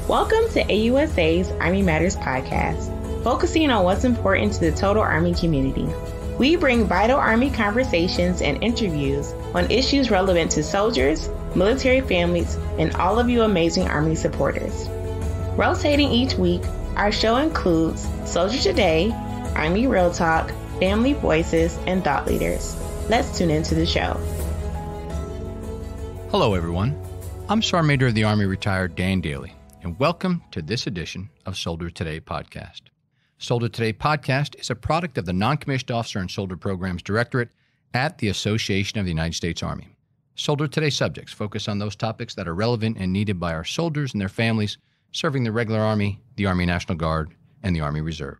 Welcome to AUSA's Army Matters podcast, focusing on what's important to the total Army community. We bring vital Army conversations and interviews on issues relevant to soldiers, military families, and all of you amazing Army supporters. Rotating each week, our show includes Soldier Today, Army Real Talk, Family Voices, and Thought Leaders. Let's tune into the show. Hello, everyone. I'm Sergeant Major of the Army retired Dan Dailey, and welcome to this edition of Soldier Today podcast. Soldier Today podcast is a product of the Non-Commissioned Officer and Soldier Programs Directorate at the Association of the United States Army. Soldier Today subjects focus on those topics that are relevant and needed by our soldiers and their families serving the regular Army, the Army National Guard, and the Army Reserve.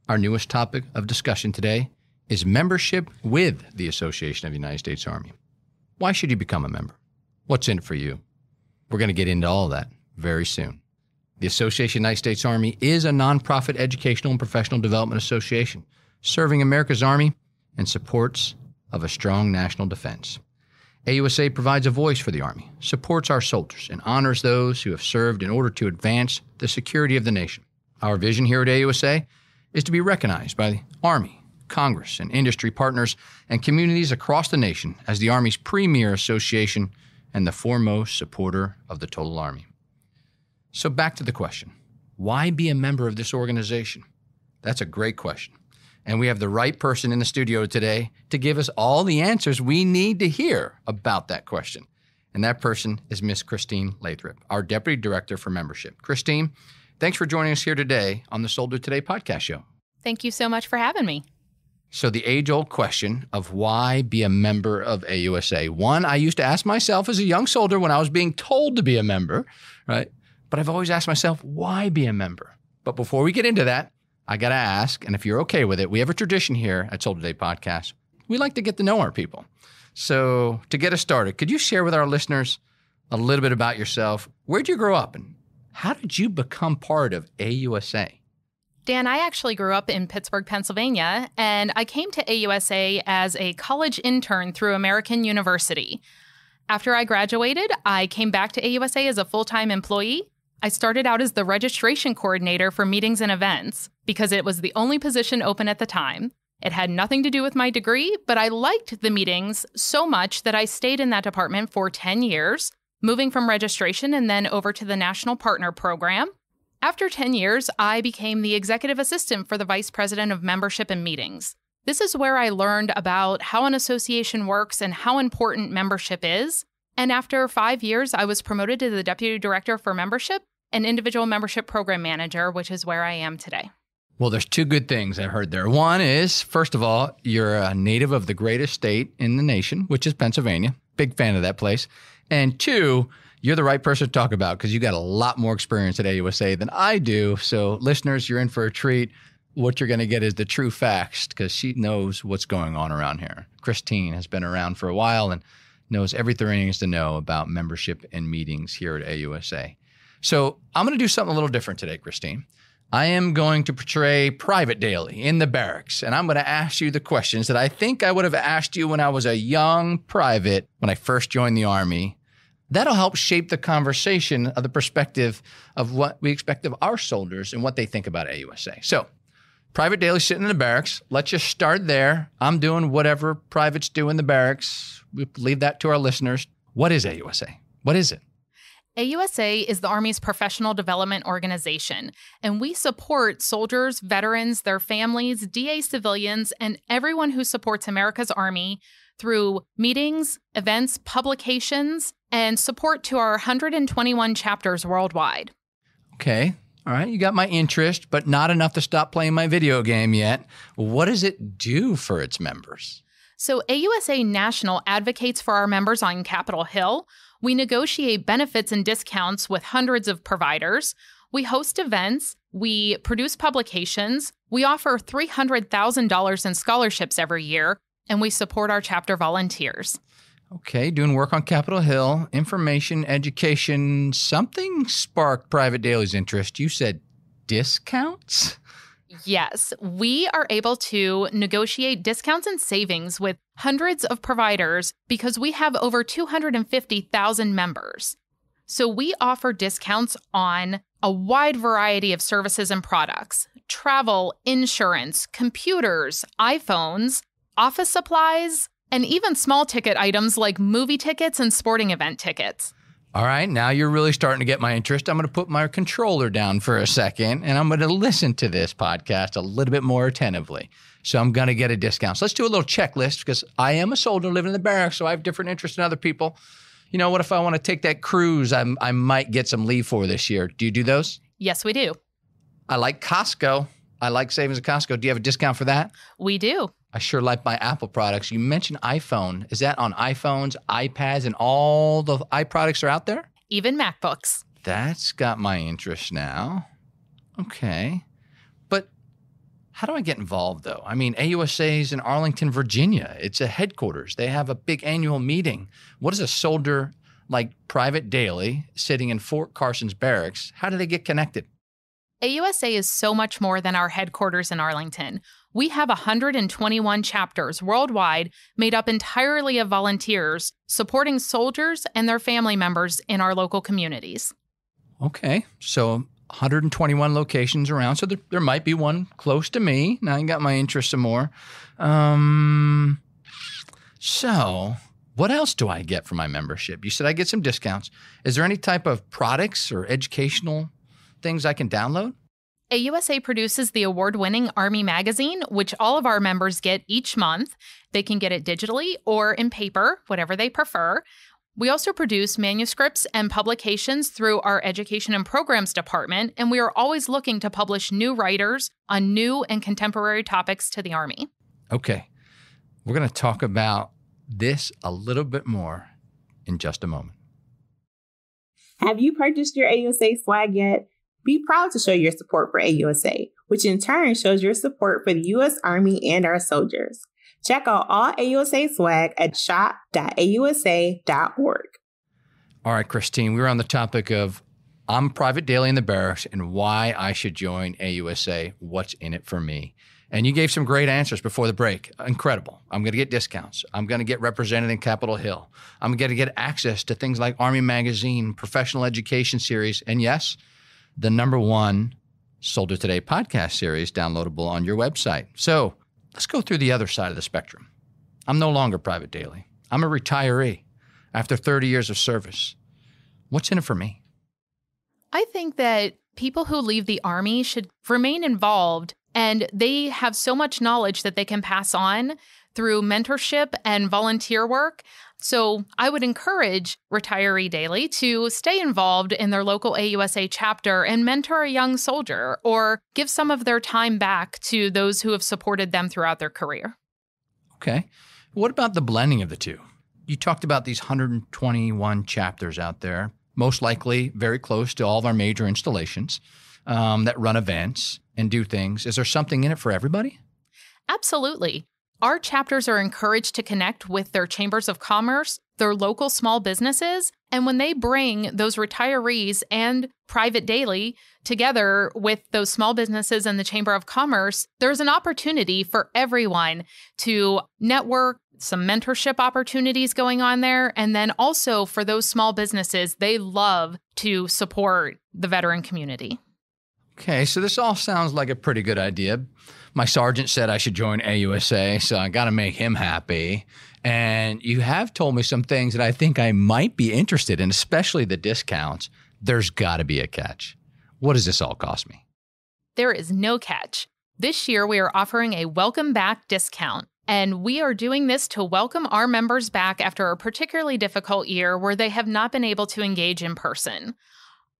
Our newest topic of discussion today is membership with the Association of the United States Army. Why should you become a member? What's in it for you? We're going to get into all of that very soon. The Association of the United States Army is a nonprofit educational and professional development association serving America's Army and supports of a strong national defense. AUSA provides a voice for the Army, supports our soldiers, and honors those who have served in order to advance the security of the nation. Our vision here at AUSA is to be recognized by the Army, Congress, and industry partners and communities across the nation as the Army's premier association and the foremost supporter of the total Army. So back to the question, why be a member of this organization? That's a great question. And we have the right person in the studio today to give us all the answers we need to hear about that question. And that person is Miss Christine Lathrop, our Deputy Director for Membership. Christine, thanks for joining us here today on the Soldier Today podcast show. Thank you so much for having me. So the age-old question of why be a member of AUSA. One, I used to ask myself as a young soldier when I was being told to be a member, right? But I've always asked myself, why be a member? But before we get into that, I got to ask, and if you're okay with it, we have a tradition here at Soldier Today Podcast. We like to get to know our people. So to get us started, could you share with our listeners a little bit about yourself? Where'd you grow up and how did you become part of AUSA? Dan, I actually grew up in Pittsburgh, Pennsylvania, and I came to AUSA as a college intern through American University. After I graduated, I came back to AUSA as a full-time employee. I started out as the registration coordinator for meetings and events because it was the only position open at the time. It had nothing to do with my degree, but I liked the meetings so much that I stayed in that department for 10 years, moving from registration and then over to the National Partner Program. After 10 years, I became the executive assistant for the vice president of membership and meetings. This is where I learned about how an association works and how important membership is. And after 5 years, I was promoted to the deputy director for membership and individual membership program manager, which is where I am today. Well, there's two good things I heard there. One is, first of all, you're a native of the greatest state in the nation, which is Pennsylvania. Big fan of that place. And two, you're the right person to talk about because you got a lot more experience at AUSA than I do. So listeners, you're in for a treat. What you're going to get is the true facts because she knows what's going on around here. Christine has been around for a while and knows everything there is to know about membership and meetings here at AUSA. So I'm going to do something a little different today, Christine. I am going to portray Private Dailey in the barracks, and I'm going to ask you the questions that I think I would have asked you when I was a young private when I first joined the Army. That'll help shape the conversation of the perspective of what we expect of our soldiers and what they think about AUSA. So, Private Dailey sitting in the barracks. Let's just start there. I'm doing whatever privates do in the barracks. We leave that to our listeners. What is AUSA? What is it? AUSA is the Army's professional development organization, and we support soldiers, veterans, their families, DA civilians, and everyone who supports America's Army through meetings, events, publications, and support to our 121 chapters worldwide. Okay. All right. You got my interest, but not enough to stop playing my video game yet. What does it do for its members? So AUSA National advocates for our members on Capitol Hill. We negotiate benefits and discounts with hundreds of providers. We host events. We produce publications. We offer $300,000 in scholarships every year, and we support our chapter volunteers. Okay, doing work on Capitol Hill, information, education. Something sparked Private Dailey's interest. You said discounts? Yes, we are able to negotiate discounts and savings with hundreds of providers because we have over 250,000 members. So we offer discounts on a wide variety of services and products: travel, insurance, computers, iPhones, office supplies, and even small ticket items like movie tickets and sporting event tickets. All right, now you're really starting to get my interest. I'm going to put my controller down for a second, and I'm going to listen to this podcast a little bit more attentively. So I'm going to get a discount. So let's do a little checklist, because I am a soldier living in the barracks, so I have different interests than other people. You know, what if I want to take that cruise I might get some leave for this year? Do you do those? Yes, we do. I like Costco. I like savings at Costco. Do you have a discount for that? We do. I sure like my Apple products. You mentioned iPhone. Is that on iPhones, iPads, and all the iProducts are out there? Even MacBooks. That's got my interest now. Okay. But how do I get involved, though? I mean, AUSA is in Arlington, Virginia. It's a headquarters. They have a big annual meeting. What is a soldier like Private Dailey sitting in Fort Carson's barracks? How do they get connected? AUSA is so much more than our headquarters in Arlington. We have 121 chapters worldwide made up entirely of volunteers supporting soldiers and their family members in our local communities. Okay, so 121 locations around, so there might be one close to me. Now you got my interest some more. So what else do I get for my membership? You said I get some discounts. Is there any type of products or educational things I can download? AUSA produces the award-winning Army magazine, which all of our members get each month. They can get it digitally or in paper, whatever they prefer. We also produce manuscripts and publications through our Education and Programs department, and we are always looking to publish new writers on new and contemporary topics to the Army. Okay, we're going to talk about this a little bit more in just a moment. Have you purchased your AUSA swag yet? Be proud to show your support for AUSA, which in turn shows your support for the U.S. Army and our soldiers. Check out all AUSA swag at shop.ausa.org. All right, Christine, we were on the topic of I'm Private Dailey in the barracks and why I should join AUSA. What's in it for me? And you gave some great answers before the break. Incredible. I'm going to get discounts. I'm going to get represented in Capitol Hill. I'm going to get access to things like Army Magazine, Professional Education Series, and yes, the #1 Soldier Today podcast series downloadable on your website. So let's go through the other side of the spectrum. I'm no longer Private Dailey. I'm a retiree after 30 years of service. What's in it for me? I think that people who leave the Army should remain involved, and they have so much knowledge that they can pass on through mentorship and volunteer work. So I would encourage retiree Dailey to stay involved in their local AUSA chapter and mentor a young soldier or give some of their time back to those who have supported them throughout their career. Okay. What about the blending of the two? You talked about these 121 chapters out there, most likely very close to all of our major installations that run events and do things. Is there something in it for everybody? Absolutely. Our chapters are encouraged to connect with their chambers of commerce, their local small businesses, and when they bring those retirees and Private Dailey together with those small businesses and the Chamber of Commerce, there's an opportunity for everyone to network, some mentorship opportunities going on there, and then also for those small businesses, they love to support the veteran community. Okay, so this all sounds like a pretty good idea. My sergeant said I should join AUSA, so I got to make him happy. And you have told me some things that I think I might be interested in, especially the discounts. There's got to be a catch. What does this all cost me? There is no catch. This year, we are offering a welcome back discount, and we are doing this to welcome our members back after a particularly difficult year where they have not been able to engage in person.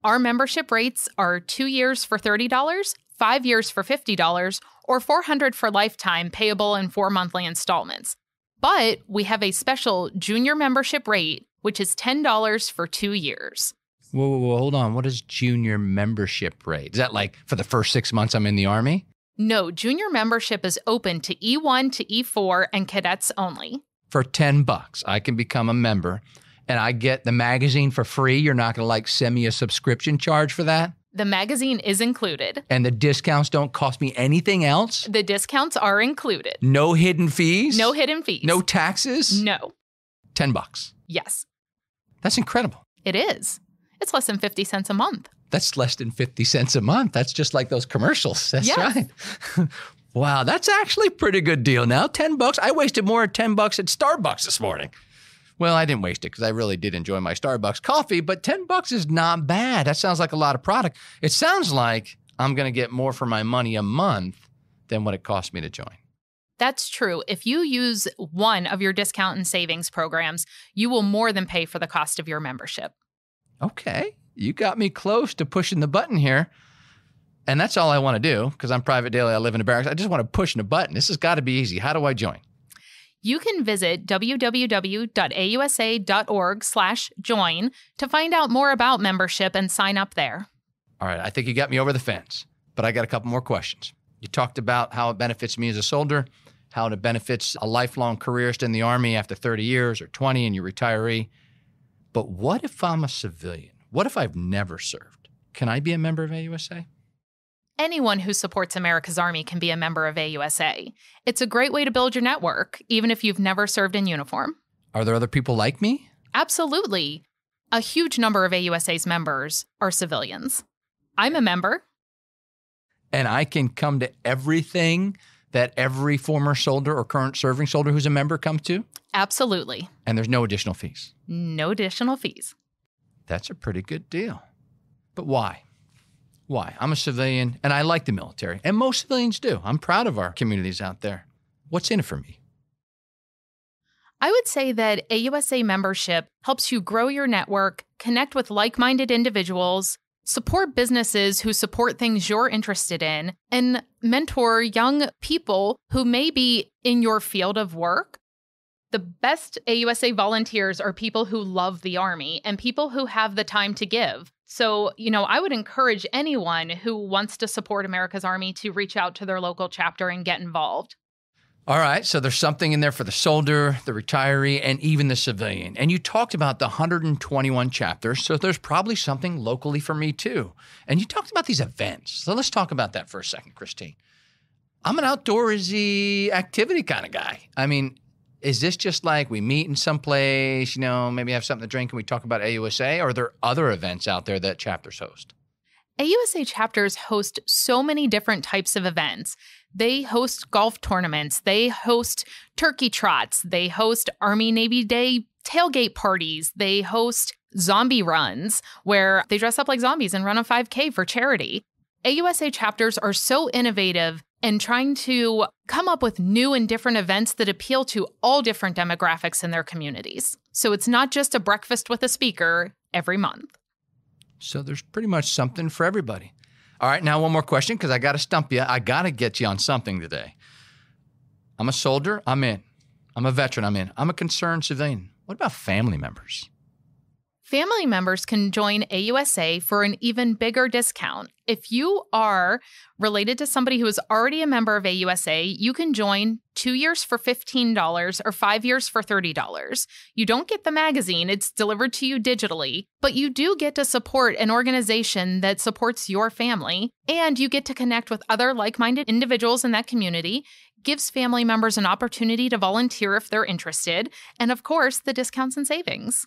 Our membership rates are 2 years for $30, 5 years for $50, or $400 for lifetime, payable in 4 monthly installments. But we have a special junior membership rate, which is $10 for 2 years. Whoa, hold on. What is junior membership rate? Is that like for the first 6 months I'm in the Army? No, junior membership is open to E1 to E4 and cadets only. For $10, I can become a member, and I get the magazine for free. You're not going to send me a subscription charge for that? The magazine is included. And the discounts don't cost me anything else? The discounts are included. No hidden fees? No hidden fees. No taxes? No. $10. Yes. That's incredible. It is. It's less than 50 cents a month. That's less than 50 cents a month. That's just like those commercials. That's Yes. right. Wow, that's actually a pretty good deal now. $10. I wasted more than $10 at Starbucks this morning. Well, I didn't waste it because I really did enjoy my Starbucks coffee, but $10 is not bad. That sounds like a lot of product. It sounds like I'm going to get more for my money a month than what it cost me to join. That's true. If you use one of your discount and savings programs, you will more than pay for the cost of your membership. Okay, you got me close to pushing the button here. And that's all I want to do because I'm Private Daily. I live in a barracks. I just want to push the button. This has got to be easy. How do I join? You can visit www.ausa.org/join to find out more about membership and sign up there. All right, I think you got me over the fence, but I got a couple more questions. You talked about how it benefits me as a soldier, how it benefits a lifelong careerist in the Army after 30 years or 20 and you're retiree. But what if I'm a civilian? What if I've never served? Can I be a member of AUSA? Anyone who supports America's Army can be a member of AUSA. It's a great way to build your network, even if you've never served in uniform. Are there other people like me? Absolutely. A huge number of AUSA's members are civilians. I'm a member. And I can come to everything that every former soldier or current serving soldier who's a member comes to? Absolutely. And there's no additional fees? No additional fees. That's a pretty good deal. But why? Why? I'm a civilian and I like the military. And most civilians do. I'm proud of our communities out there. What's in it for me? I would say that AUSA membership helps you grow your network, connect with like-minded individuals, support businesses who support things you're interested in, and mentor young people who may be in your field of work. The best AUSA volunteers are people who love the Army and people who have the time to give. So, I would encourage anyone who wants to support America's Army to reach out to their local chapter and get involved. All right, so there's something in there for the soldier, the retiree, and even the civilian. And you talked about the 121 chapters, so there's probably something locally for me too. And you talked about these events. So let's talk about that for a second, Christine. I'm an outdoorsy activity kind of guy. I mean, is this just like we meet in some place, maybe have something to drink and we talk about AUSA, or are there other events out there that chapters host? AUSA chapters host so many different types of events. They host golf tournaments. They host turkey trots. They host Army-Navy Day tailgate parties. They host zombie runs where they dress up like zombies and run a 5K for charity. AUSA chapters are so innovative and trying to come up with new and different events that appeal to all different demographics in their communities. So it's not just a breakfast with a speaker every month. So there's pretty much something for everybody. All right, now one more question because I got to stump you. I got to get you on something today. I'm a soldier, I'm in. I'm a veteran, I'm in. I'm a concerned civilian. What about family members? Family members can join AUSA for an even bigger discount. If you are related to somebody who is already a member of AUSA, you can join 2 years for $15 or 5 years for $30. You don't get the magazine, it's delivered to you digitally, but you do get to support an organization that supports your family, and you get to connect with other like-minded individuals in that community, gives family members an opportunity to volunteer if they're interested, and of course, the discounts and savings.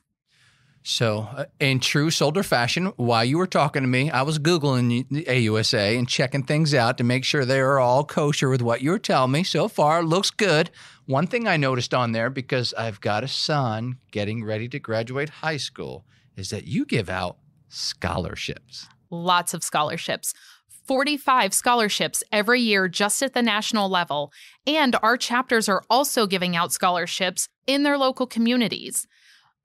So in true soldier fashion, while you were talking to me, I was Googling the AUSA and checking things out to make sure they are all kosher with what you were telling me. So far, looks good. One thing I noticed on there, because I've got a son getting ready to graduate high school, is that you give out scholarships. Lots of scholarships. 45 scholarships every year just at the national level. And our chapters are also giving out scholarships in their local communities.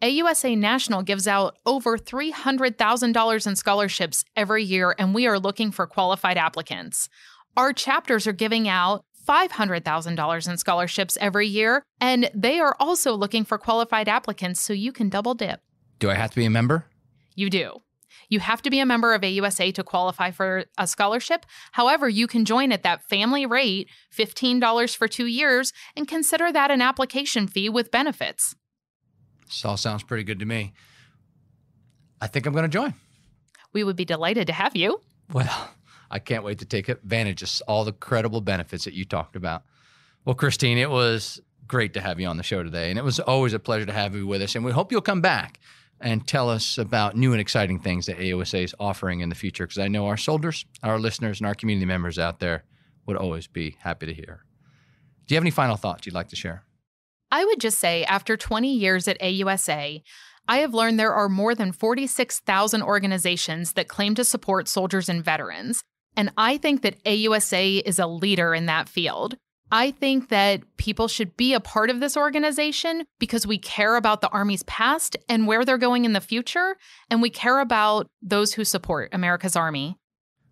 AUSA National gives out over $300,000 in scholarships every year, and we are looking for qualified applicants. Our chapters are giving out $500,000 in scholarships every year, and they are also looking for qualified applicants, so you can double dip. Do I have to be a member? You do. You have to be a member of AUSA to qualify for a scholarship. However, you can join at that family rate, $15 for 2 years, and consider that an application fee with benefits. This all sounds pretty good to me. I think I'm going to join. We would be delighted to have you. Well, I can't wait to take advantage of all the credible benefits that you talked about. Well, Christine, it was great to have you on the show today, and it was always a pleasure to have you with us, and we hope you'll come back. and tell us about new and exciting things that AUSA is offering in the future, because I know our soldiers, our listeners, and our community members out there would always be happy to hear. Do you have any final thoughts you'd like to share? I would just say after 20 years at AUSA, I have learned there are more than 46,000 organizations that claim to support soldiers and veterans. And I think that AUSA is a leader in that field. I think that people should be a part of this organization because we care about the Army's past and where they're going in the future, and we care about those who support America's Army.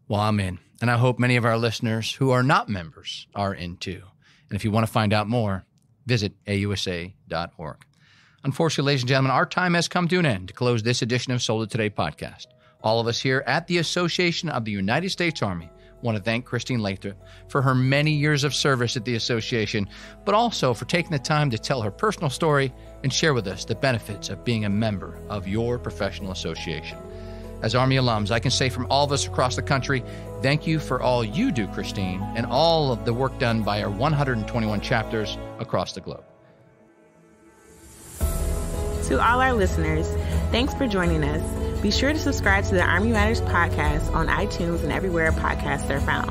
Well, I'm in, and I hope many of our listeners who are not members are in too. And if you want to find out more, visit AUSA.org. Unfortunately, ladies and gentlemen, our time has come to an end to close this edition of Soldier Today podcast. All of us here at the Association of the United States Army want to thank Christine Lathrop for her many years of service at the association, but also for taking the time to tell her personal story and share with us the benefits of being a member of your professional association. As Army alums, I can say from all of us across the country, thank you for all you do, Christine, and all of the work done by our 121 chapters across the globe. To all our listeners, thanks for joining us. Be sure to subscribe to the Army Matters podcast on iTunes and everywhere podcasts are found.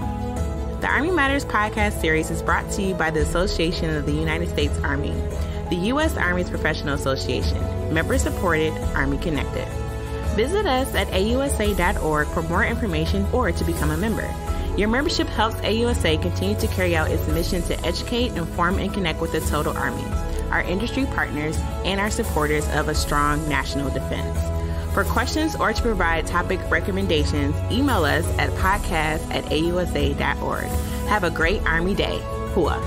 The Army Matters podcast series is brought to you by the Association of the United States Army, the U.S. Army's professional association, member-supported, Army-connected. Visit us at AUSA.org for more information or to become a member. Your membership helps AUSA continue to carry out its mission to educate, inform, and connect with the total Army, our industry partners, and our supporters of a strong national defense. For questions or to provide topic recommendations, email us at podcast@ausa.org. Have a great Army Day. Hua.